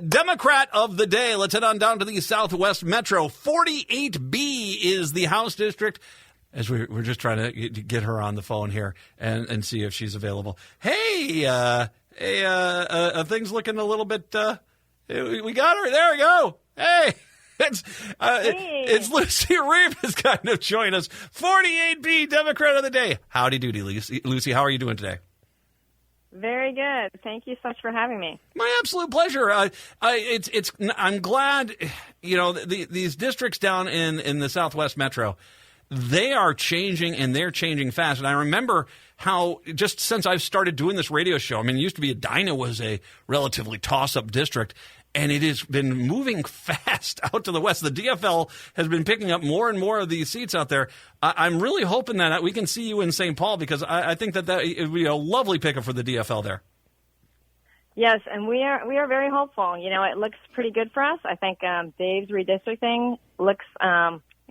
Democrat of the day. Let's head on down to the Southwest Metro. 48B is the House district. As we're just trying to get her on the phone here and see if she's available. Hey, things looking a little bit. We got her. There we go. Hey. It's Lucy Rehm is kind of joining us. 48B Democrat of the day. Howdy doody, Lucy. How are you doing today? Very good. Thank you so much for having me. My absolute pleasure. I'm glad, these districts down in the Southwest Metro, they are changing and they're changing fast. And I remember how just since I've started doing this radio show, it used to be Edina was a relatively toss-up district, and it has been moving fast out to the west. The DFL has been picking up more and more of these seats out there. I'm really hoping that we can see you in St. Paul, because I think that it would be a lovely pickup for the DFL there. Yes, and we are very hopeful. It looks pretty good for us. I think Dave's redistricting looks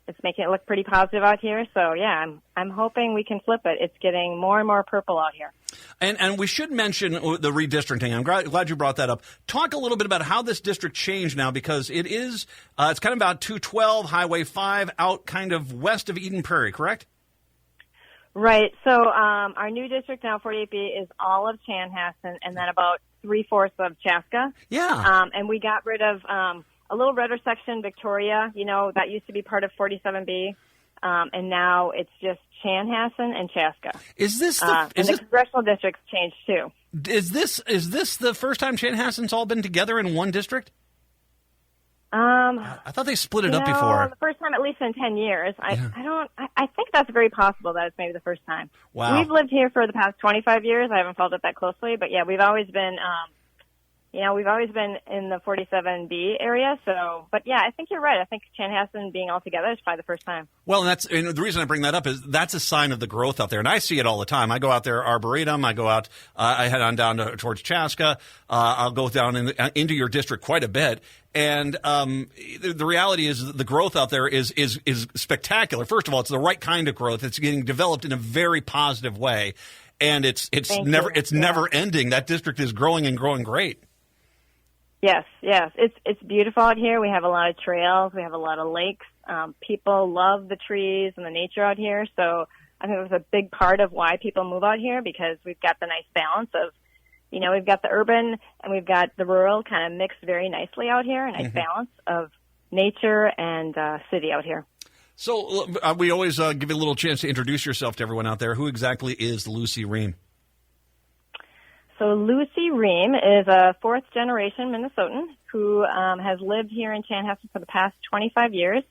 it's making it look pretty positive out here. So yeah, I'm hoping we can flip it. It's getting more and more purple out here. And we should mention the redistricting. I'm glad you brought that up. Talk a little bit about how this district changed now, because it's kind of about 212 Highway 5 out kind of west of Eden Prairie, correct? Right. So our new district now, 48B, is all of Chanhassen and then about 3/4 of Chaska. Yeah. And we got rid of a little redder section, Victoria, that used to be part of 47B. And now it's just Chanhassen and Chaska. Is this the congressional districts changed too? Is this the first time Chanhassen's all been together in one district? I thought they split it up before. The first time, at least in 10 years. I think that's very possible that it's maybe the first time. Wow. We've lived here for the past 25 years. I haven't followed it that closely, but yeah, we've always been in the 47B area. So, but yeah, I think you're right. I think Chanhassen being all together is probably the first time. Well, and the reason I bring that up is that's a sign of the growth out there. And I see it all the time. I go out there, Arboretum. I go out, I head on down towards Chaska. I'll go down into your district quite a bit. And the reality is the growth out there is spectacular. First of all, it's the right kind of growth. It's getting developed in a very positive way. And it's never ending. That district is growing and growing great. Yes. It's beautiful out here. We have a lot of trails. We have a lot of lakes. People love the trees and the nature out here. So I think it was a big part of why people move out here, because we've got the nice balance of, we've got the urban and we've got the rural kind of mixed very nicely out here. A nice balance of nature and city out here. So we always give you a little chance to introduce yourself to everyone out there. Who exactly is Lucy Rehm? So Lucy Rehm is a fourth-generation Minnesotan who has lived here in Chanhassen for the past 25 years.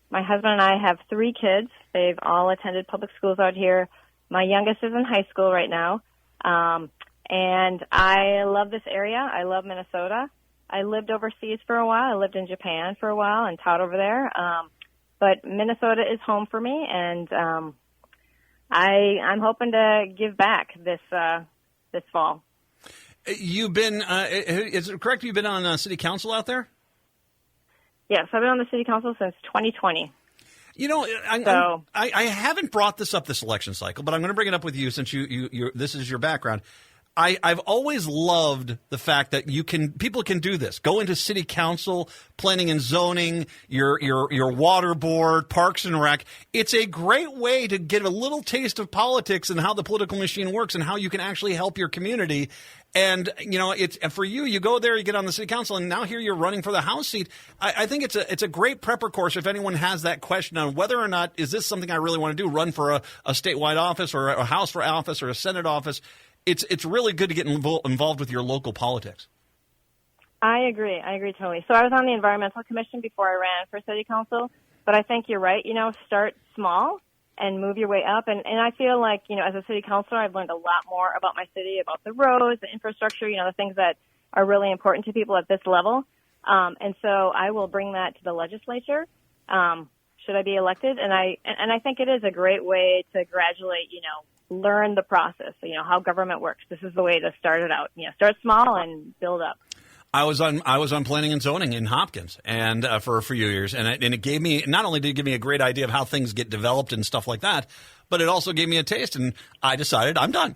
My husband and I have 3 kids. They've all attended public schools out here. My youngest is in high school right now. And I love this area. I love Minnesota. I lived overseas for a while. I lived in Japan for a while and taught over there. But Minnesota is home for me, and I'm hoping to give back this fall. You've been, is it correct you've been on city council out there? Yes, I've been on the city council since 2020. I haven't brought this up this election cycle, but I'm going to bring it up with you since you this is your background. I've always loved the fact that people can do this. Go into city council, planning and zoning, your water board, parks and rec. It's a great way to get a little taste of politics and how the political machine works and how you can actually help your community. And, it's for you go there, you get on the city council, and now here you're running for the House seat. I think it's a great prepper course if anyone has that question on whether or not is this something I really want to do, run for a statewide office or a House for office or a Senate office. It's really good to get involved with your local politics. I agree totally. So I was on the Environmental Commission before I ran for city council, but I think you're right. Start small and move your way up. And I feel like, as a city councilor, I've learned a lot more about my city, about the roads, the infrastructure, the things that are really important to people at this level. And so I will bring that to the legislature, should I be elected. And I think it is a great way to gradually, learn the process, how government works. This is the way to start it out. Start small and build up. I was on planning and zoning in Hopkins, and for a few years, and it gave me, not only did it give me a great idea of how things get developed and stuff like that, but it also gave me a taste, and I decided I'm done.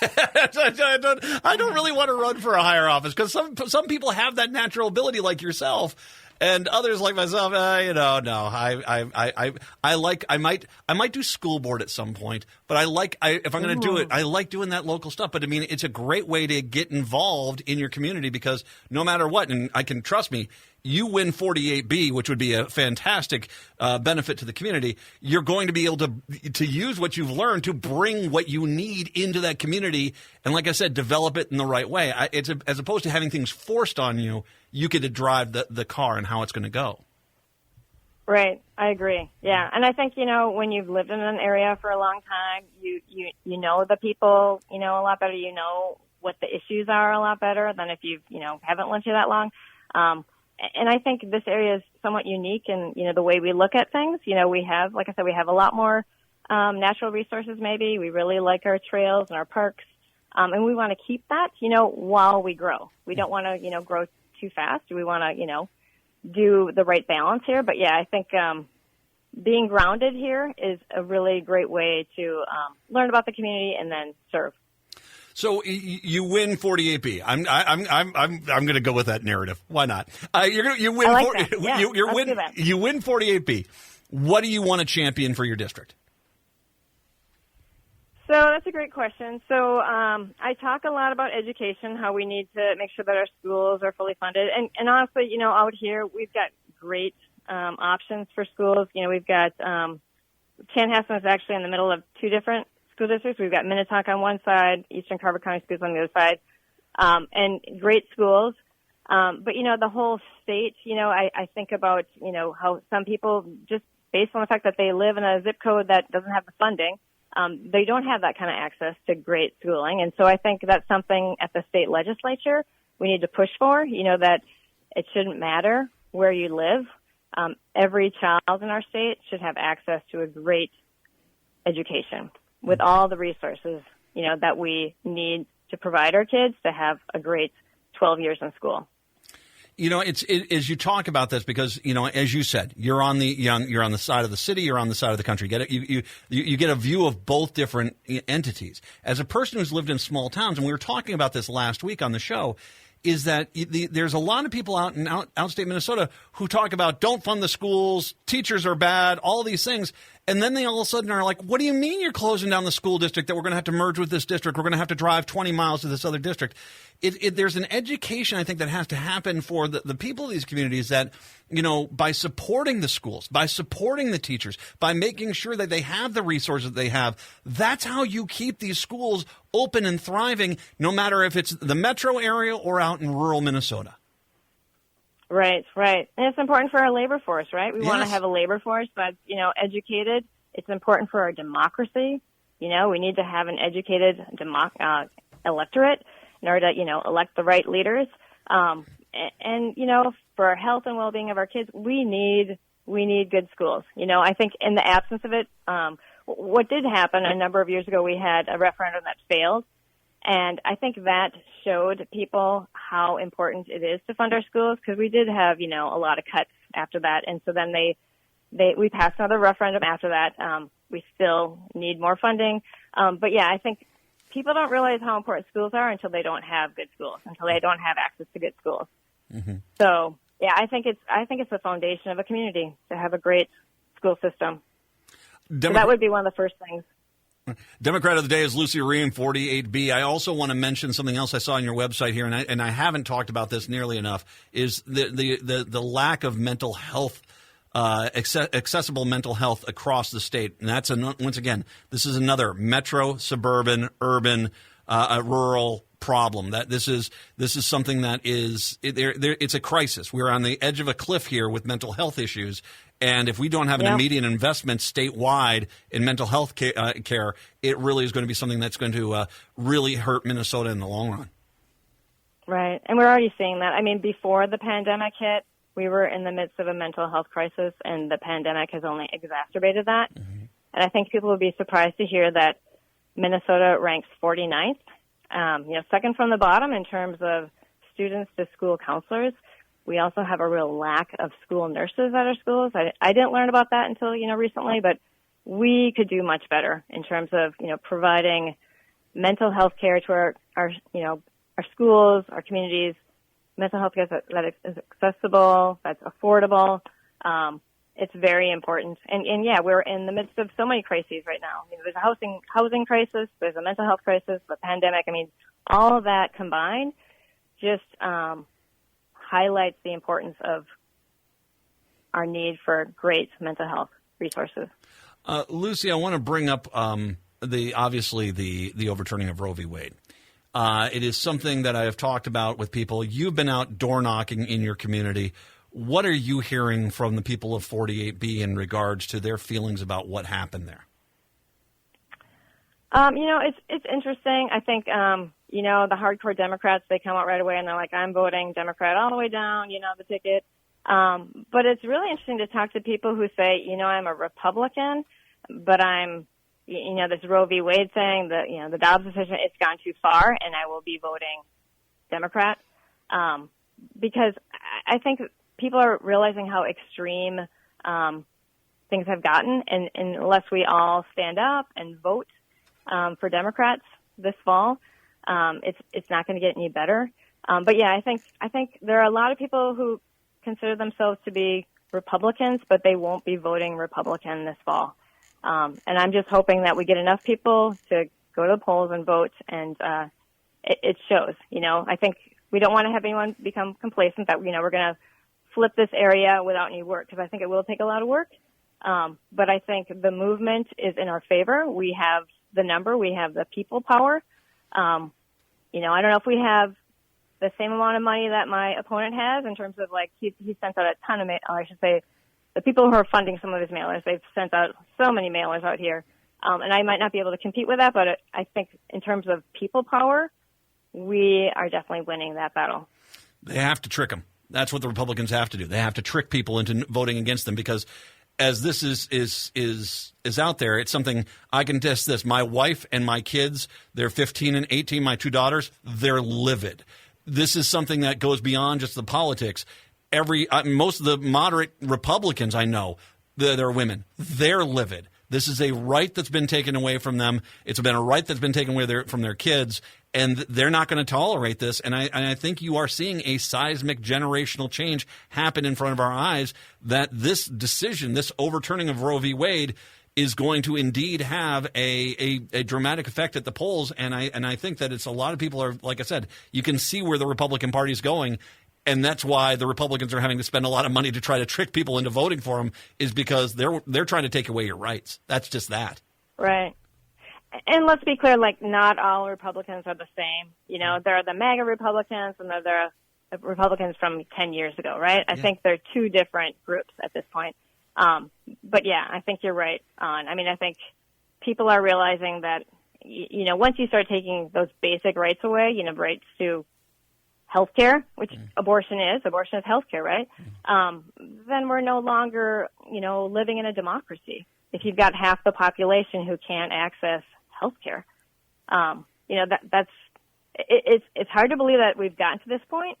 I don't really want to run for a higher office, because some people have that natural ability, like yourself. And others like myself, no. I might do school board at some point, but if I'm going to do it, I like doing that local stuff. But I mean, it's a great way to get involved in your community, because no matter what, and trust me, you win 48B, which would be a fantastic benefit to the community. You're going to be able to use what you've learned to bring what you need into that community, and like I said, develop it in the right way. As opposed to having things forced on you, you get to drive the car and how it's going to go. Right, I agree. Yeah, and I think when you've lived in an area for a long time, you know the people a lot better. You know what the issues are a lot better than if you haven't lived here that long. And I think this area is somewhat unique in, the way we look at things. We have, like I said, we have a lot more natural resources maybe. We really like our trails and our parks. And we want to keep that, while we grow. We don't want to, grow too fast. We want to, do the right balance here. But, yeah, I think being grounded here is a really great way to learn about the community and then serve. So you win 48B. I'm going to go with that narrative. Why not? You win. I like that. Yeah, you win 48B. What do you want to champion for your district? So that's a great question. So I talk a lot about education, how we need to make sure that our schools are fully funded, and honestly, out here we've got great options for schools. We've got Chanhassen is actually in the middle of two different school districts. We've got Minnetonka on one side, Eastern Carver County Schools on the other side, and great schools. But, the whole state, I think about, how some people, just based on the fact that they live in a zip code that doesn't have the funding, they don't have that kind of access to great schooling. And so I think that's something at the state legislature we need to push for, that it shouldn't matter where you live. Every child in our state should have access to a great education with all the resources, that we need to provide our kids to have a great 12 years in school. As you talk about this, because, as you said, you're on the side of the city, you're on the side of the country. Get it? You get a view of both different entities. As a person who's lived in small towns, and we were talking about this last week on the show, is that there's a lot of people out in outstate Minnesota who talk about don't fund the schools, teachers are bad, all these things. And then they all of a sudden are like, what do you mean you're closing down the school district that we're going to have to merge with this district? We're going to have to drive 20 miles to this other district. There's an education, I think, that has to happen for the people of these communities that, by supporting the schools, by supporting the teachers, by making sure that they have the resources they have, that's how you keep these schools open and thriving, no matter if it's the metro area or out in rural Minnesota. Right. And it's important for our labor force, right? We want to have a labor force that's, educated. It's important for our democracy. We need to have an educated electorate in order to, elect the right leaders. And, for our health and well-being of our kids, we need good schools. I think in the absence of it, what did happen a number of years ago, we had a referendum that failed. And I think that showed people how important it is to fund our schools, because we did have, a lot of cuts after that. And so then we passed another referendum after that. We still need more funding. But yeah, I think people don't realize how important schools are until they don't have good schools, until they don't have access to good schools. Mm-hmm. So yeah, I think it's the foundation of a community to have a great school system. So that would be one of the first things. Democrat of the day is Lucy Rehm, 48B. I also want to mention something else I saw on your website here, and I haven't talked about this nearly enough, is the lack of mental health, accessible mental health across the state. And that's, once again, this is another metro, suburban, urban, rural problem. That this is something that is it's a crisis. We're on the edge of a cliff here with mental health issues. And if we don't have an immediate investment statewide in mental health care, it really is going to be something that's going to really hurt Minnesota in the long run. Right. And we're already seeing that. I mean, before the pandemic hit, we were in the midst of a mental health crisis, and the pandemic has only exacerbated that. Mm-hmm. And I think people would be surprised to hear that Minnesota ranks 49th, second from the bottom in terms of students to school counselors. We also have a real lack of school nurses at our schools. I didn't learn about that until, recently, but we could do much better in terms of, providing mental health care to our schools, our communities, mental health care that is accessible, that's affordable. It's very important. And yeah, we're in the midst of so many crises right now. There's a housing crisis, there's a mental health crisis, the pandemic. All of that combined just highlights the importance of our need for great mental health resources. Lucy, I want to bring up the overturning of Roe v. Wade. It is something that I have talked about with people. You've been out door knocking in your community. What are you hearing from the people of 48B in regards to their feelings about what happened there? It's interesting. I think, the hardcore Democrats, they come out right away and they're like, I'm voting Democrat all the way down, the ticket. But it's really interesting to talk to people who say, I'm a Republican, but I'm, this Roe v. Wade thing, the Dobbs decision, it's gone too far and I will be voting Democrat. Because I think people are realizing how extreme things have gotten, and unless we all stand up and vote for Democrats this fall, it's not going to get any better. But yeah, I think there are a lot of people who consider themselves to be Republicans, but they won't be voting Republican this fall. And I'm just hoping that we get enough people to go to the polls and vote, and it shows. I think we don't want to have anyone become complacent that we're going to flip this area without any work, because I think it will take a lot of work. But I think the movement is in our favor. We have the number, we have the people power. I don't know if we have the same amount of money that my opponent has in terms of he sent out a ton of I should say the people who are funding some of his mailers, they've sent out so many mailers out here. And I might not be able to compete with that, but I think in terms of people power, we are definitely winning that battle. They have to trick them. That's what the Republicans have to do. They have to trick people into voting against them, because as this is out there, it's something I can test this. My wife and my kids, they're 15 and 18, my two daughters, they're livid. This is something that goes beyond just the politics. Most of the moderate Republicans I know, they're women, they're livid. This is a right that's been taken away from them. It's been a right that's been taken away from their kids, and they're not going to tolerate this. And I think you are seeing a seismic generational change happen in front of our eyes, that this decision, this overturning of Roe v. Wade, is going to indeed have a dramatic effect at the polls. And I think that it's a lot of people are, like I said, you can see where the Republican Party is going. And that's why the Republicans are having to spend a lot of money to try to trick people into voting for them, is because they're trying to take away your rights. That's just that. Right. And let's be clear, not all Republicans are the same. There are the MAGA Republicans and there are the Republicans from 10 years ago, right? I think they're two different groups at this point. But yeah, I think you're right on. I think people are realizing that, once you start taking those basic rights away, rights to healthcare, which abortion is healthcare, right? Then we're no longer, living in a democracy. If you've got half the population who can't access healthcare, it's hard to believe that we've gotten to this point,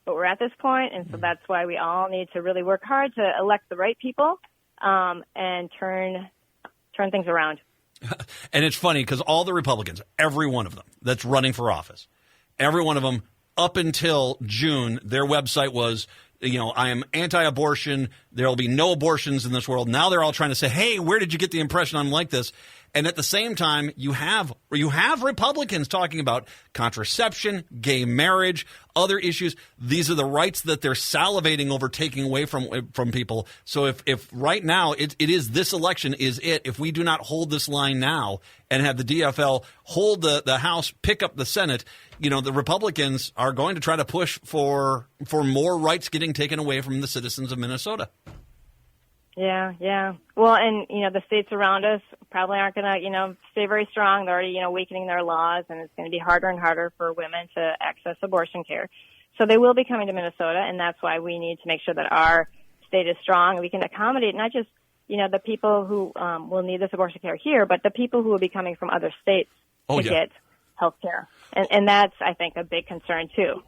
but we're at this point, and so that's why we all need to really work hard to elect the right people, and turn things around. And it's funny because all the Republicans, every one of them that's running for office, every one of them, up until June, their website was, I am anti-abortion. There will be no abortions in this world. Now they're all trying to say, hey, where did you get the impression I'm like this? And at the same time, you have Republicans talking about contraception, gay marriage, other issues. These are the rights that they're salivating over taking away from people. So if right now it is this election is it, if we do not hold this line now and have the DFL hold the House, pick up the Senate, the Republicans are going to try to push for more rights getting taken away from the citizens of Minnesota. Yeah. Well, and, the states around us probably aren't going to, stay very strong. They're already, weakening their laws, and it's going to be harder and harder for women to access abortion care. So they will be coming to Minnesota, and that's why we need to make sure that our state is strong. We can accommodate not just, the people who will need this abortion care here, but the people who will be coming from other states to get health care. And that's, I think, a big concern, too.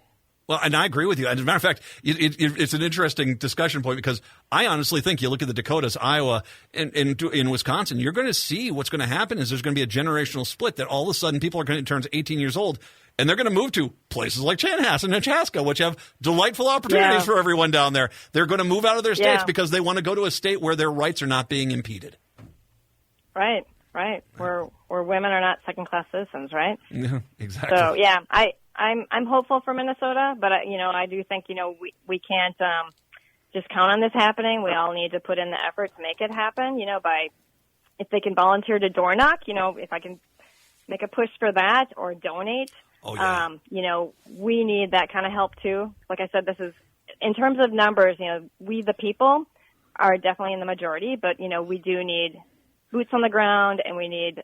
Well, and I agree with you. As a matter of fact, it's an interesting discussion point because I honestly think you look at the Dakotas, Iowa, and in Wisconsin, you're going to see what's going to happen is there's going to be a generational split that all of a sudden people are going to turn 18 years old and they're going to move to places like Chanhassen and Chaska, which have delightful opportunities for everyone down there. They're going to move out of their states because they want to go to a state where their rights are not being impeded. Right. Where women are not second-class citizens, right? Yeah, exactly. So, yeah, I'm hopeful for Minnesota, but I do think we can't just count on this happening. We all need to put in the effort to make it happen. By if they can volunteer to door knock, if I can make a push for that or donate. Oh, yeah. We need that kind of help too. Like I said, this is in terms of numbers. We the people are definitely in the majority, but we do need boots on the ground, and we need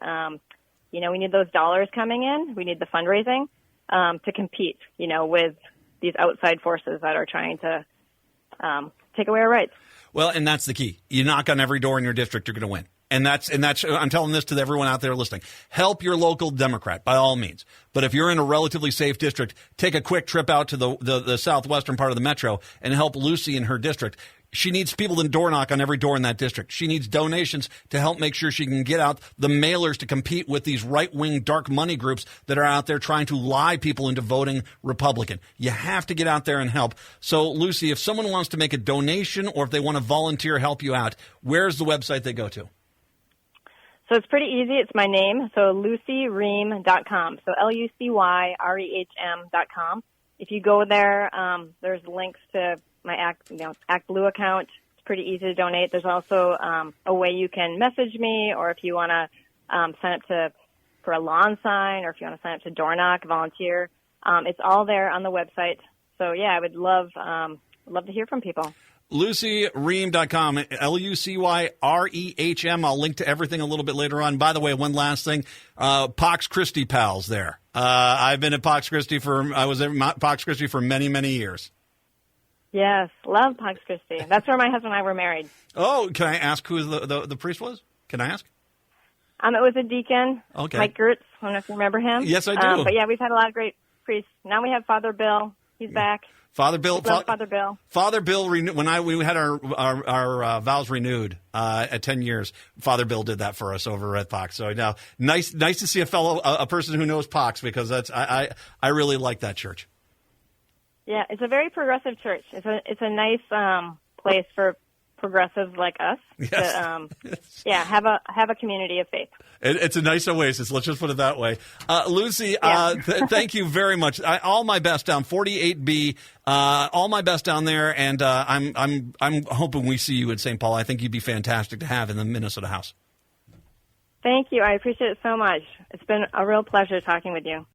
we need those dollars coming in. We need the fundraising. To compete, with these outside forces that are trying to take away our rights. Well, and that's the key. You knock on every door in your district, you're going to win. And that's I'm telling this to everyone out there listening. Help your local Democrat by all means. But if you're in a relatively safe district, take a quick trip out to the southwestern part of the metro and help Lucy in her district. She needs people to door knock on every door in that district. She needs donations to help make sure she can get out the mailers to compete with these right-wing dark money groups that are out there trying to lie people into voting Republican. You have to get out there and help. So, Lucy, if someone wants to make a donation or if they want to volunteer, help you out, where's the website they go to? So it's pretty easy. It's my name. So LucyRehm.com. So LucyRehm.com. If you go there, there's links to my Act Blue account. It's pretty easy to donate. There's also a way you can message me, or if you want to sign up for a lawn sign, or if you want to sign up to door knock, volunteer. It's all there on the website. So yeah, I would love to hear from people. LucyRehm.com, LucyRehm. I'll link to everything a little bit later on. By the way, one last thing, Pax Christi pals there. I've been at Pax Christi I was at Pax Christi for many, many years. Yes, love Pax Christi. That's where my husband and I were married. Oh, can I ask who the priest was? Can I ask? It was a deacon, okay. Mike Gertz. I don't know if you remember him. Yes, I do. But yeah, we've had a lot of great priests. Now we have Father Bill. He's back. Father Bill. Father Bill. Father Bill. When we had our vows renewed at 10 years, Father Bill did that for us over at Pax. So now, nice to see a person who knows Pax, because I really like that church. Yeah, it's a very progressive church. It's a nice place for progressives like us to have a community of faith. It's a nice oasis. Let's just put it that way. Lucy, thank you very much. All my best down 48B. All my best down there, and I'm hoping we see you at St. Paul. I think you'd be fantastic to have in the Minnesota House. Thank you. I appreciate it so much. It's been a real pleasure talking with you.